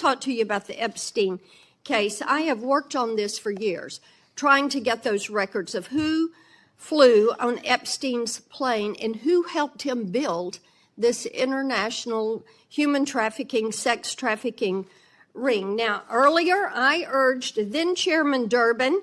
talk to you about the Epstein case. I have worked on this for years, trying to get those records of who flew on Epstein's plane and who helped him build this international human trafficking, sex trafficking ring. Now, earlier I urged then Chairman Durbin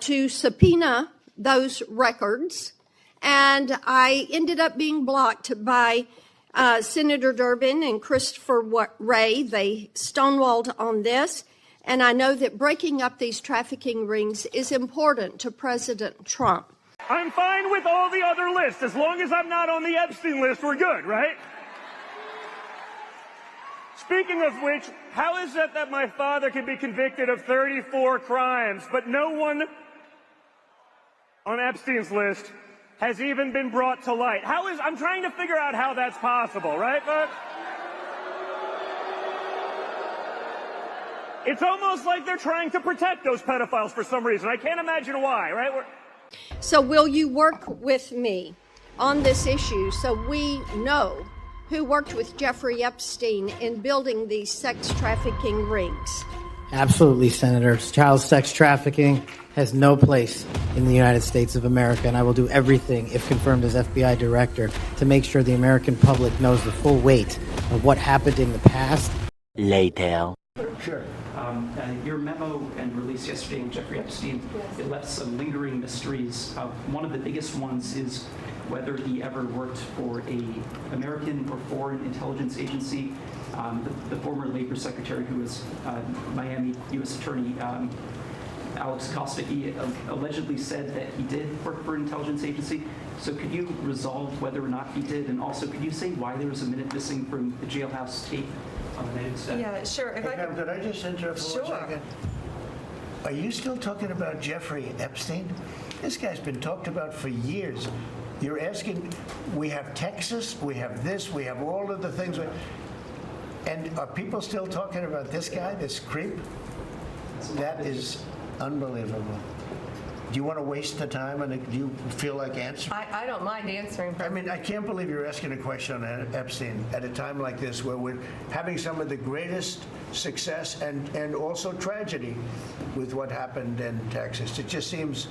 to subpoena those records, and I ended up being blocked by Senator Durbin and Christopher Wray. They stonewalled on this, and I know that breaking up these trafficking rings is important to President Trump. I'm fine with all the other lists. As long as I'm not on the Epstein list, we're good, right? Speaking of which, how is it that my father can be convicted of 34 crimes, but no one on Epstein's list has even been brought to light? I'm trying to figure out how that's possible, right, folks? It's almost like they're trying to protect those pedophiles for some reason. I can't imagine why, right? So will you work with me on this issue so we know who worked with Jeffrey Epstein in building these sex trafficking rings? Absolutely, Senator. Child sex trafficking has no place in the United States of America, and I will do everything, if confirmed as FBI director, to make sure the American public knows the full weight of what happened in the past. Later. Sure. Your memo and release yesterday on Jeffrey Epstein, it left some lingering mysteries. One of the biggest ones is whether he ever worked for an American or foreign intelligence agency. The former Labor Secretary, who was Miami U.S. Attorney Alex Costa, he allegedly said that he did work for an intelligence agency. So could you resolve whether or not he did? And also, could you say why there was a minute missing from the jailhouse tape on the night of stuff? Yeah, sure. Hey, Pam, could I just interrupt for 1 second? Are you still talking about Jeffrey Epstein? This guy's been talked about for years. You're asking, we have Texas, we have this, we have all of the things. And are people still talking about this guy, this creep? That is unbelievable. Do you want to waste the time, and do you feel like answering? I don't mind answering. I mean, I can't believe you're asking a question on Epstein at a time like this, where we're having some of the greatest success and also tragedy with what happened in Texas. It just seems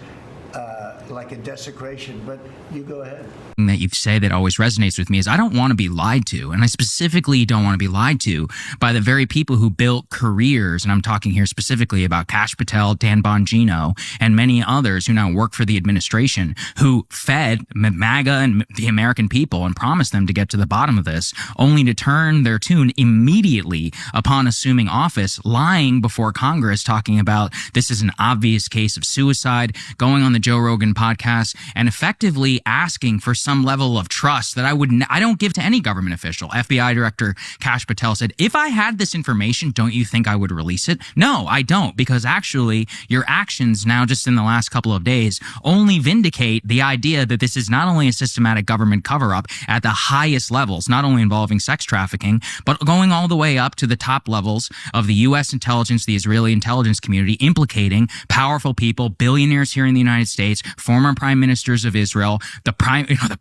like a desecration, but you go ahead. That you say that always resonates with me is I don't want to be lied to, and I specifically don't want to be lied to by the very people who built careers, and I'm talking here specifically about Kash Patel, Dan Bongino, and many others who now work for the administration, who fed MAGA and the American people and promised them to get to the bottom of this, only to turn their tune immediately upon assuming office, lying before Congress, talking about this is an obvious case of suicide, going on the Joe Rogan podcast, and effectively asking for some level of trust that I don't give to any government official. FBI Director Kash Patel said, if I had this information, don't you think I would release it? No, I don't, because actually your actions now just in the last couple of days only vindicate the idea that this is not only a systematic government cover-up at the highest levels, not only involving sex trafficking, but going all the way up to the top levels of the U.S. intelligence, the Israeli intelligence community, implicating powerful people, billionaires here in the United States, former prime ministers of Israel,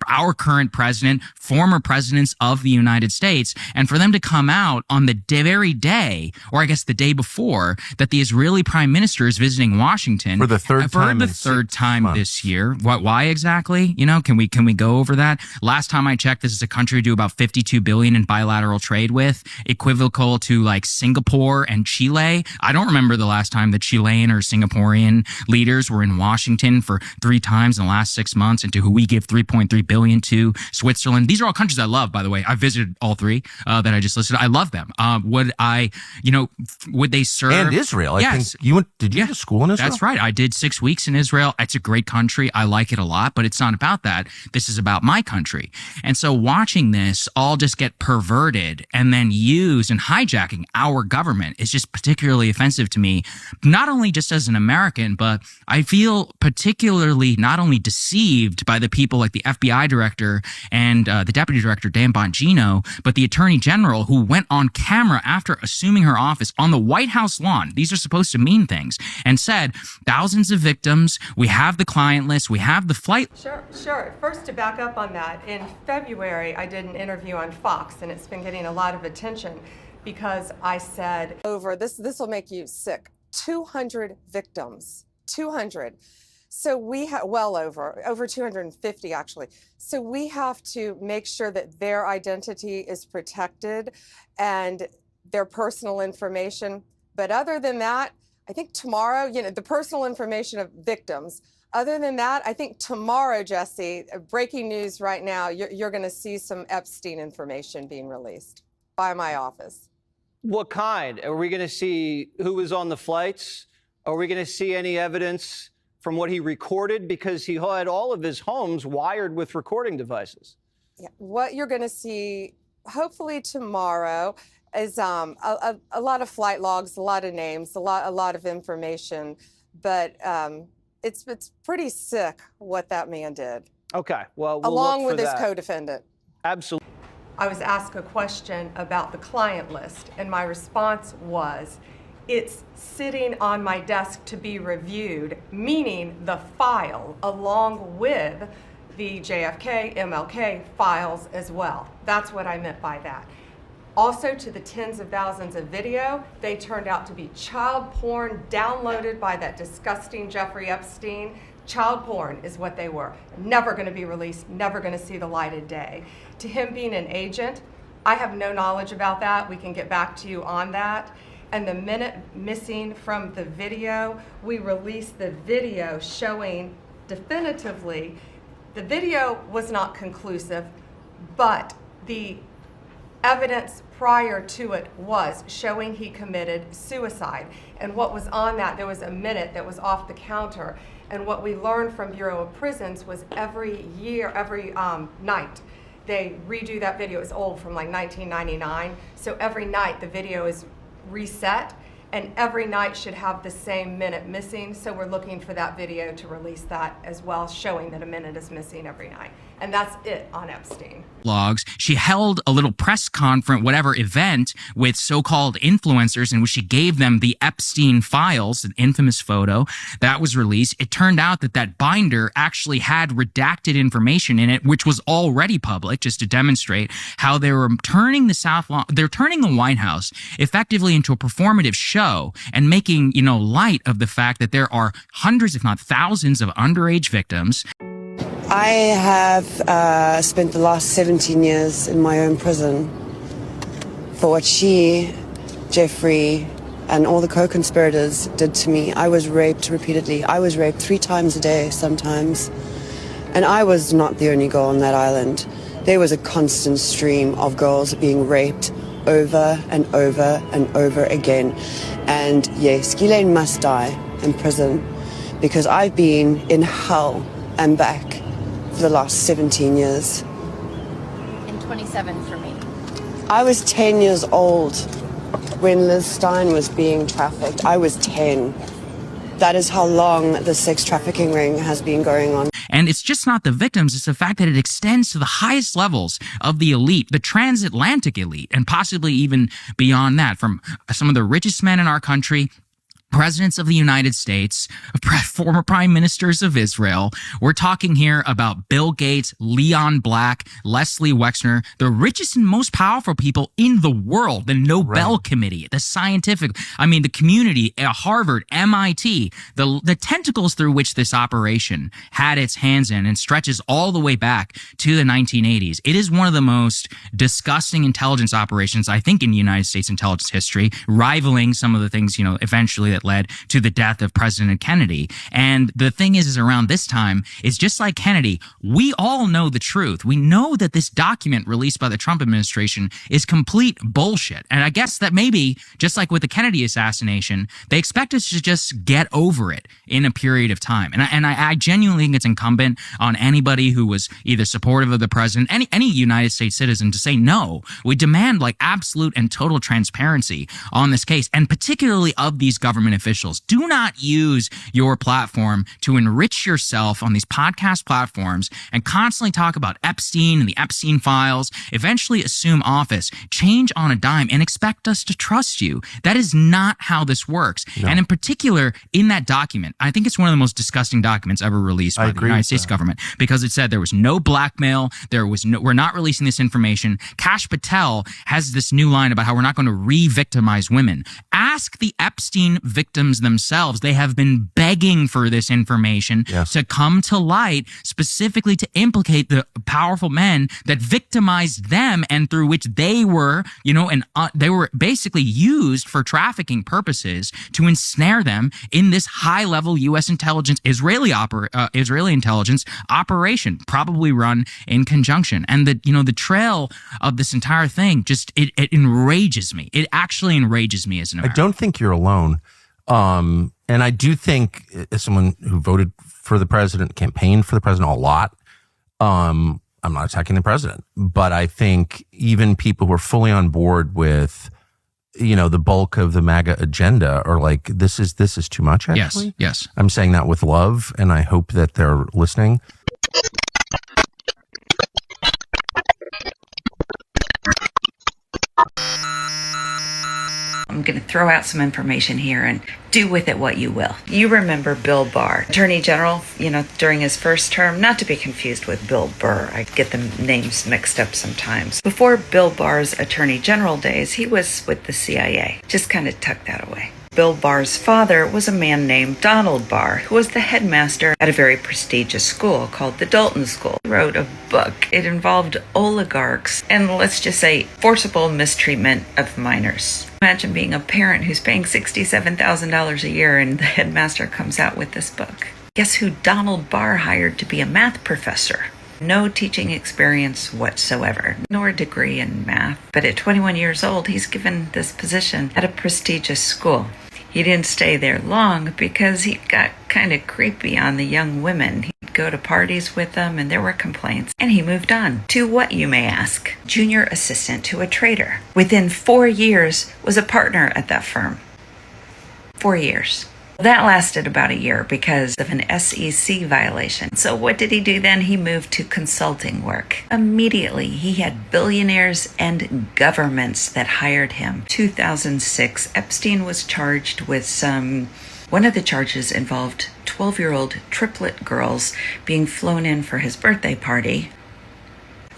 our current president, former presidents of the United States, and for them to come out on the very day, or I guess the day before, that the Israeli prime minister is visiting Washington for the third time this year. Why exactly? Can we go over that? Last time I checked, this is a country we do about $52 billion in bilateral trade with, equivocal to like Singapore and Chile. I don't remember the last time the Chilean or Singaporean leaders were in Washington for 3 times in the last 6 months, and to who we give $3.3 billion to. Switzerland. These are all countries I love, by the way. I visited all 3 that I just listed. I love them. Would they serve? And Israel. I yes. think did you go to school in Israel? That's right. I did 6 weeks in Israel. It's a great country. I like it a lot, but it's not about that. This is about my country. And so watching this all just get perverted and then used and hijacking our government is just particularly offensive to me, not only just as an American, but I feel particularly not only deceived by the people like the FBI director and the deputy director, Dan Bongino, but the attorney general who went on camera after assuming her office on the White House lawn. These are supposed to mean things, and said thousands of victims. We have the client list. We have the flight. Sure. First, to back up on that, in February, I did an interview on Fox, and it's been getting a lot of attention. because I said over this will make you sick. 200 victims. 200. So we have well over 250 actually. So we have to make sure that their identity is protected and their personal information. But other than that, I think tomorrow, the personal information of victims. Other than that, I think tomorrow, Jesse, breaking news right now, you're going to see some Epstein information being released by my office. What kind? Are we going to see who was on the flights? Are we going to see any evidence from what he recorded? Because he had all of his homes wired with recording devices. Yeah. What you're going to see, hopefully tomorrow, is a lot of flight logs, a lot of names, a lot of information. But it's pretty sick what that man did. Okay. Well, we'll along look with for his that. co-defendant. Absolutely. I was asked a question about the client list, and my response was, it's sitting on my desk to be reviewed, meaning the file along with the JFK, MLK files as well. That's what I meant by that. Also, to the tens of thousands of video, they turned out to be child porn downloaded by that disgusting Jeffrey Epstein. Child porn is what they were. Never going to be released, never going to see the light of day. To him being an agent, I have no knowledge about that. We can get back to you on that. And the minute missing from the video, we released the video showing definitively the video was not conclusive, but the evidence prior to it was showing he committed suicide. And what was on that, there was a minute that was off the counter. And what we learned from Bureau of Prisons was every night, they redo that video. It's old, from like 1999. So every night the video is reset, and every night should have the same minute missing. So we're looking for that video to release that as well, showing that a minute is missing every night. And that's it on Epstein. Logs. She held a little press conference, whatever event, with so-called influencers in which she gave them the Epstein files, an infamous photo that was released. It turned out that that binder actually had redacted information in it, which was already public, just to demonstrate how they were turning they're turning the White House effectively into a performative show and making, light of the fact that there are hundreds, if not thousands, of underage victims. I have spent the last 17 years in my own prison for what she, Jeffrey, and all the co-conspirators did to me. I was raped repeatedly. I was raped 3 times a day sometimes. And I was not the only girl on that island. There was a constant stream of girls being raped over and over and over again. And yes, Ghislaine must die in prison because I've been in hell and back for the last 17 years. And 27 for me. I was 10 years old when Liz Stein was being trafficked. I was 10. That is how long the sex trafficking ring has been going on. And it's just not the victims, it's the fact that it extends to the highest levels of the elite, the transatlantic elite, and possibly even beyond that, from some of the richest men in our country, presidents of the United States, former prime ministers of Israel. We're talking here about Bill Gates, Leon Black, Leslie Wexner, the richest and most powerful people in the world, the Nobel Committee, the scientific, the community, Harvard, MIT, the tentacles through which this operation had its hands in and stretches all the way back to the 1980s. It is one of the most disgusting intelligence operations, I think, in United States intelligence history, rivaling some of the things, eventually that led to the death of President Kennedy. And the thing is around this time, is just like Kennedy, we all know the truth. We know that this document released by the Trump administration is complete bullshit. And I guess that maybe, just like with the Kennedy assassination, they expect us to just get over it in a period of time. And I genuinely think it's incumbent on anybody who was either supportive of the president, any United States citizen, to say no. We demand absolute and total transparency on this case, and particularly of these government government officials. Do not use your platform to enrich yourself on these podcast platforms and constantly talk about Epstein and the Epstein files, eventually assume office, change on a dime, and expect us to trust you. That is not how this works. No. And in particular, in that document, I think it's one of the most disgusting documents ever released by the United States government, because it said there was no blackmail, we're not releasing this information. Kash Patel has this new line about how we're not going to re-victimize women. Ask the Epstein victims themselves. They have been begging for this information to come to light, specifically to implicate the powerful men that victimized them and through which they were, they were basically used for trafficking purposes to ensnare them in this high-level U.S. intelligence, Israeli intelligence operation, probably run in conjunction. And the trail of this entire thing it enrages me. It actually enrages me as an American. I don't think you're alone. And I do think, as someone who voted for the president, campaigned for the president a lot, I'm not attacking the president, but I think even people who are fully on board with, the bulk of the MAGA agenda are like, this is too much, actually. Yes. I'm saying that with love, and I hope that they're listening. I'm going to throw out some information here and do with it what you will. You remember Bill Barr, Attorney General, during his first term, not to be confused with Bill Burr. I get the names mixed up sometimes. Before Bill Barr's Attorney General days, he was with the CIA. Just kind of tuck that away. Bill Barr's father was a man named Donald Barr, who was the headmaster at a very prestigious school called the Dalton School. He wrote a book. It involved oligarchs and, let's just say, forcible mistreatment of minors. Imagine being a parent who's paying $67,000 a year and the headmaster comes out with this book. Guess who Donald Barr hired to be a math professor? No teaching experience whatsoever, nor a degree in math. But at 21 years old, he's given this position at a prestigious school. He didn't stay there long because he got kind of creepy on the young women. He'd go to parties with them and there were complaints. And he moved on to what, you may ask? Junior assistant to a trader. Within 4 years, was a partner at that firm. 4 years. That lasted about a year because of an SEC violation. So what did he do then? He moved to consulting work. Immediately, he had billionaires and governments that hired him. 2006, Epstein was charged with one of the charges involved 12-year-old triplet girls being flown in for his birthday party.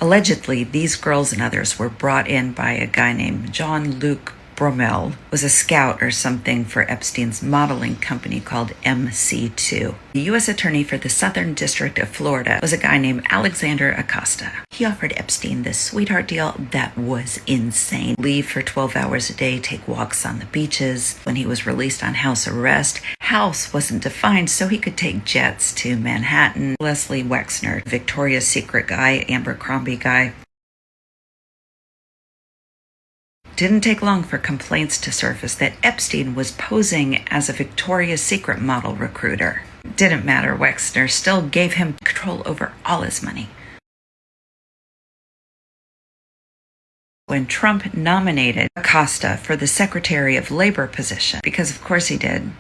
Allegedly, these girls and others were brought in by a guy named Jean-Luc Bromel, was a scout or something for Epstein's modeling company called MC2. The U.S. Attorney for the Southern District of Florida was a guy named Alexander Acosta. He offered Epstein this sweetheart deal that was insane. Leave for 12 hours a day, take walks on the beaches. When he was released on house arrest, house wasn't defined, so he could take jets to Manhattan. Leslie Wexner, Victoria's Secret guy, Abercrombie guy. Didn't take long for complaints to surface that Epstein was posing as a Victoria's Secret model recruiter. Didn't matter, Wexner still gave him control over all his money. When Trump nominated Acosta for the Secretary of Labor position, because of course he did,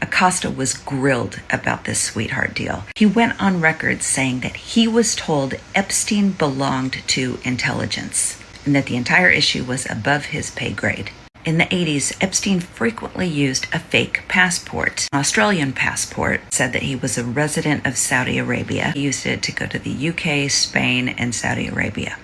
Acosta was grilled about this sweetheart deal. He went on record saying that he was told Epstein belonged to intelligence, and that the entire issue was above his pay grade. In the 80s, Epstein frequently used a fake passport. An Australian passport said that he was a resident of Saudi Arabia. He used it to go to the UK, Spain, and Saudi Arabia.